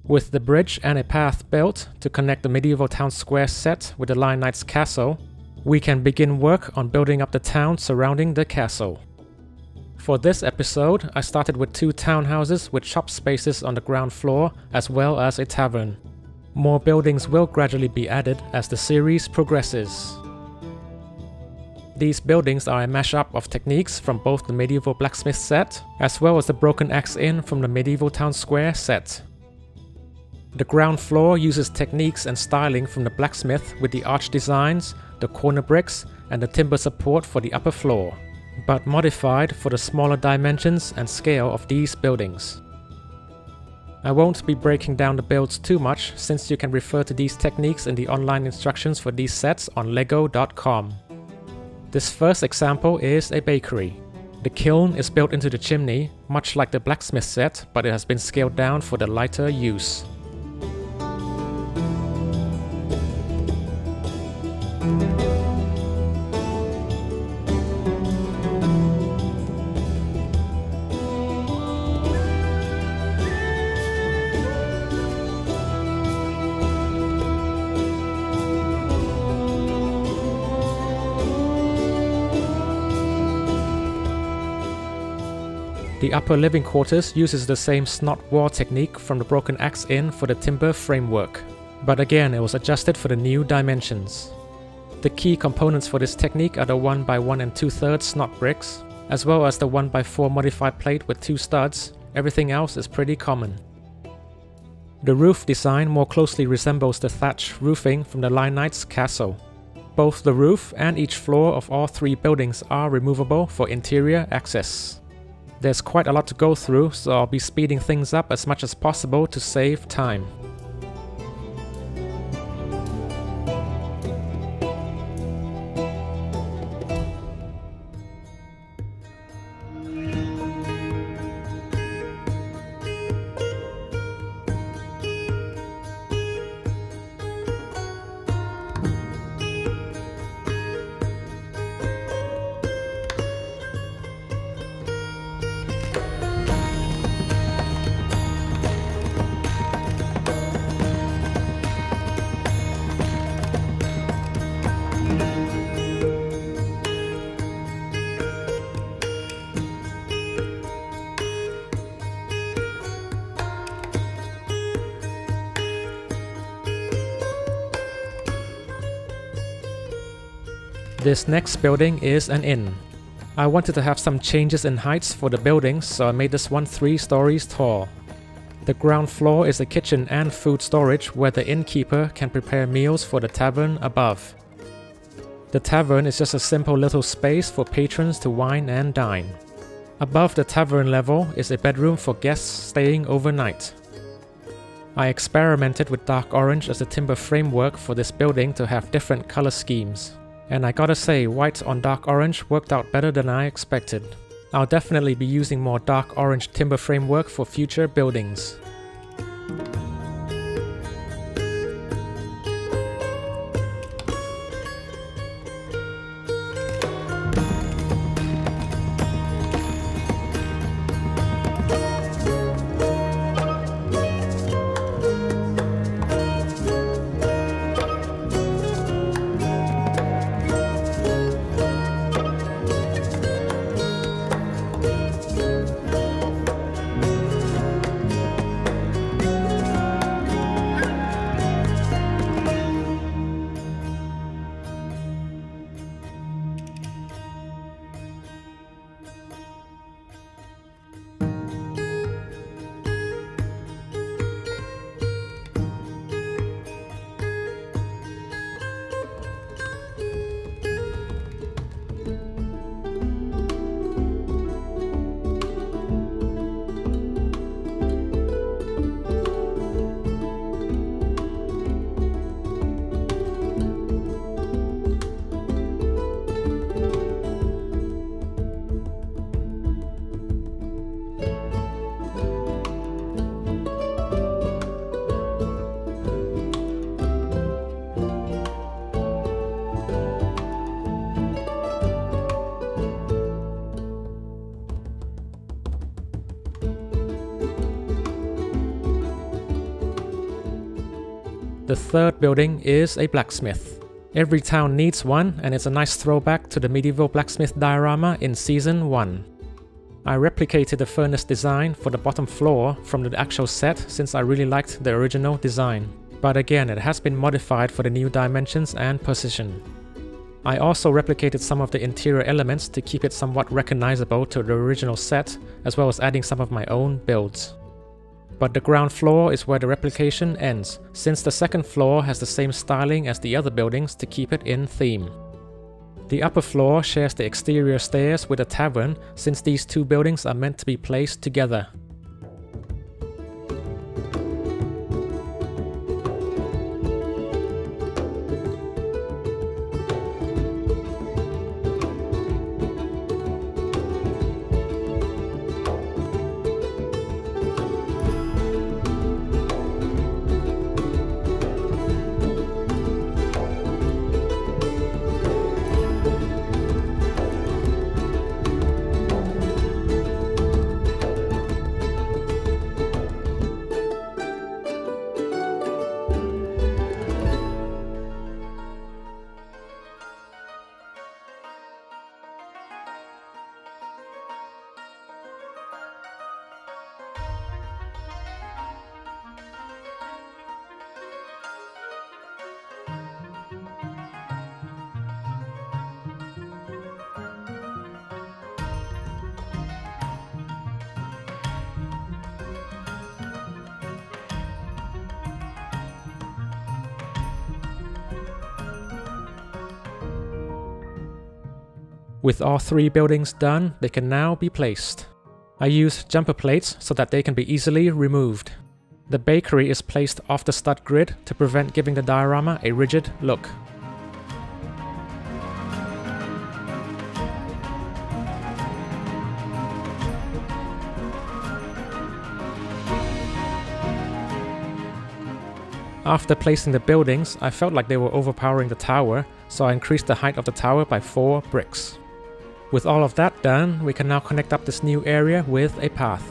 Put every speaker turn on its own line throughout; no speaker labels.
With the bridge and a path built to connect the medieval town square set with the Lion Knight's castle, we can begin work on building up the town surrounding the castle. For this episode, I started with 2 townhouses with shop spaces on the ground floor as well as a tavern. More buildings will gradually be added as the series progresses. These buildings are a mashup of techniques from both the medieval blacksmith set as well as the broken axe inn from the medieval town square set. The ground floor uses techniques and styling from the blacksmith with the arch designs, the corner bricks, and the timber support for the upper floor, but modified for the smaller dimensions and scale of these buildings. I won't be breaking down the builds too much since you can refer to these techniques in the online instructions for these sets on lego.com. This first example is a bakery. The kiln is built into the chimney, much like the blacksmith set, but it has been scaled down for the lighter use. The upper living quarters uses the same snot wall technique from the broken axe inn for the timber framework, but again it was adjusted for the new dimensions. The key components for this technique are the 1x1 2/3 snot bricks, as well as the 1x4 modified plate with 2 studs. Everything else is pretty common. The roof design more closely resembles the thatch roofing from the Lion Knight's castle. Both the roof and each floor of all 3 buildings are removable for interior access. There's quite a lot to go through, so I'll be speeding things up as much as possible to save time. This next building is an inn. I wanted to have some changes in heights for the buildings, so I made this one 3 stories tall. The ground floor is a kitchen and food storage where the innkeeper can prepare meals for the tavern above. The tavern is just a simple little space for patrons to wine and dine. Above the tavern level is a bedroom for guests staying overnight. I experimented with dark orange as a timber framework for this building to have different color schemes. And I gotta say, white on dark orange worked out better than I expected. I'll definitely be using more dark orange timber framework for future buildings. The third building is a blacksmith. Every town needs one, and it's a nice throwback to the medieval blacksmith diorama in Season 1. I replicated the furnace design for the bottom floor from the actual set since I really liked the original design. But again, it has been modified for the new dimensions and position. I also replicated some of the interior elements to keep it somewhat recognizable to the original set, as well as adding some of my own builds. But the ground floor is where the replication ends, since the second floor has the same styling as the other buildings to keep it in theme. The upper floor shares the exterior stairs with a tavern, since these two buildings are meant to be placed together. With all three buildings done, they can now be placed. I use jumper plates so that they can be easily removed. The bakery is placed off the stud grid to prevent giving the diorama a rigid look. After placing the buildings, I felt like they were overpowering the tower, so I increased the height of the tower by 4 bricks. With all of that done, we can now connect up this new area with a path.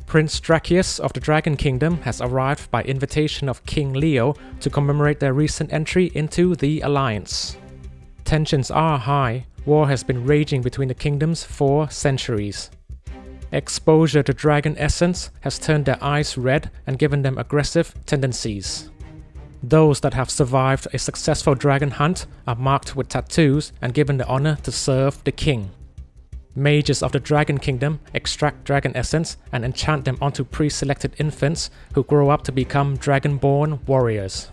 Prince Dracius of the Dragon Kingdom has arrived by invitation of King Leo to commemorate their recent entry into the Alliance. Tensions are high. War has been raging between the kingdoms for centuries. Exposure to dragon essence has turned their eyes red and given them aggressive tendencies. Those that have survived a successful dragon hunt are marked with tattoos and given the honor to serve the king. Mages of the Dragon Kingdom extract dragon essence and enchant them onto pre-selected infants who grow up to become dragonborn warriors.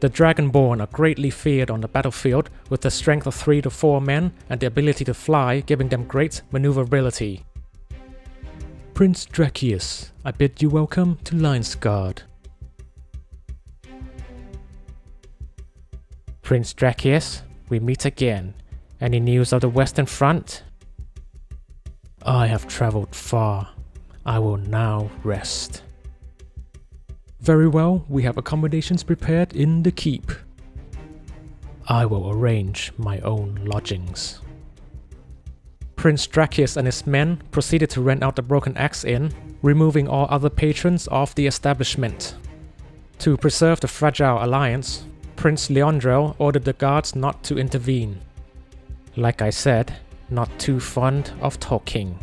The Dragonborn are greatly feared on the battlefield, with the strength of 3 to 4 men and the ability to fly giving them great maneuverability. Prince Dracius, I bid you welcome to Linesguard. Prince Dracius, we meet again. Any news of the Western Front? I have traveled far. I will now rest. Very well, we have accommodations prepared in the keep. I will arrange my own lodgings. Prince Dracius and his men proceeded to rent out the Broken Axe Inn, removing all other patrons of the establishment. To preserve the fragile alliance, Prince Leandrel ordered the guards not to intervene. Like I said, not too fond of talking.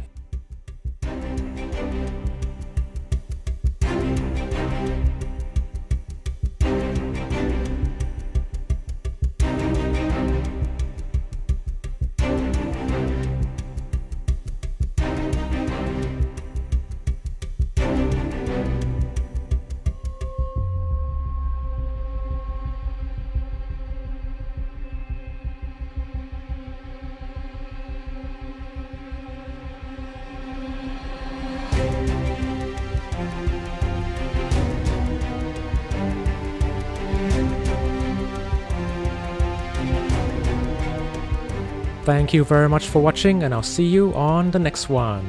Thank you very much for watching, and I'll see you on the next one.